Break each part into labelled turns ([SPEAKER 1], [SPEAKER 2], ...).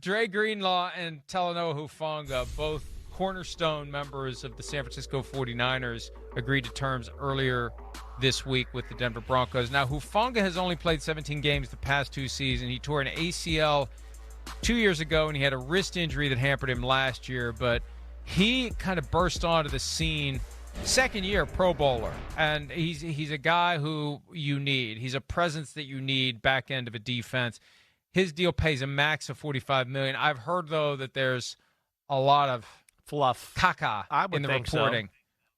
[SPEAKER 1] Dre Greenlaw and Talanoa Hufanga, both cornerstone members of the San Francisco 49ers, agreed to terms earlier this week with the Denver Broncos. Now, Hufanga has only played 17 games the past 2 seasons. He tore an ACL 2 years ago, and he had a wrist injury that hampered him last year, but he kind of burst onto the scene second-year Pro Bowler, and he's a guy who you need. He's a presence that you need back end of a defense. His deal pays a max of $45 million. I've heard, though, that there's a lot of
[SPEAKER 2] fluff
[SPEAKER 1] caca in the reporting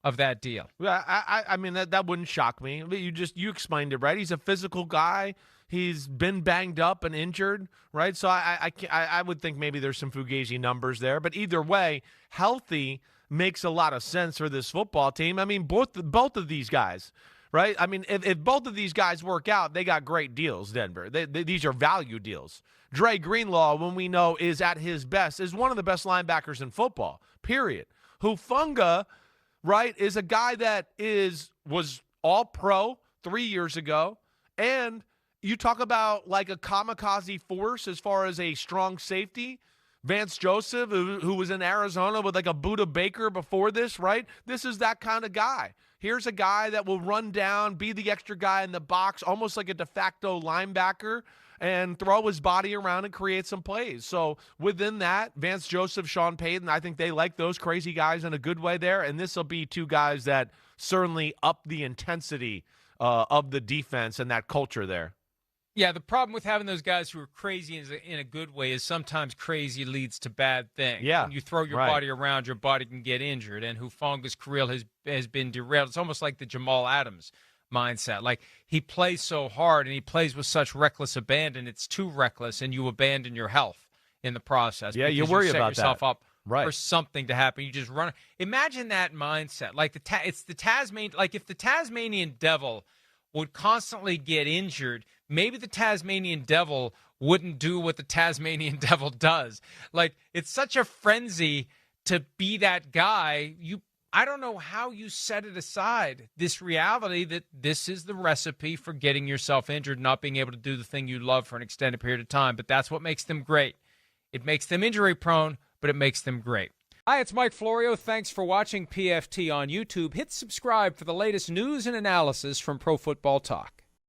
[SPEAKER 1] of that deal.
[SPEAKER 2] I mean, that wouldn't shock me. You explained it, right? He's a physical guy. He's been banged up and injured, right? So I would think maybe there's some fugazi numbers there. But either way, healthy makes a lot of sense for this football team. I mean, both of these guys, right? I mean, if both of these guys work out, they got great deals, Denver. These are value deals. Dre Greenlaw, when we know is at his best, is one of the best linebackers in football, period. Hufanga, right, is a guy that was all pro 3 years ago. And you talk about like a kamikaze force as far as a strong safety. Vance Joseph, who was in Arizona with like a Buda Baker before this, right? This is that kind of guy. Here's a guy that will run down, be the extra guy in the box, almost like a de facto linebacker, and throw his body around and create some plays. So within that, Vance Joseph, Sean Payton, I think they like those crazy guys in a good way there. And this will be two guys that certainly up the intensity of the defense and that culture there.
[SPEAKER 1] Yeah, the problem with having those guys who are crazy in a good way is sometimes crazy leads to bad things.
[SPEAKER 2] Yeah,
[SPEAKER 1] when you throw your body around, your body can get injured. And Hufanga's career has been derailed. It's almost like the Jamal Adams mindset. Like, he plays so hard and he plays with such reckless abandon. It's too reckless, and you abandon your health in the process.
[SPEAKER 2] Yeah, you worry about that.
[SPEAKER 1] Set yourself up for something to happen. You just run. Imagine that mindset. Like it's the Tasmanian. Like, if the Tasmanian devil would constantly get injured, maybe the Tasmanian devil wouldn't do what the Tasmanian devil does. Like, it's such a frenzy to be that guy. I don't know how you set it aside, this reality that this is the recipe for getting yourself injured, not being able to do the thing you love for an extended period of time. But that's what makes them great. It makes them injury prone, but it makes them great. Hi, it's Mike Florio. Thanks for watching PFT on YouTube. Hit subscribe for the latest news and analysis from Pro Football Talk.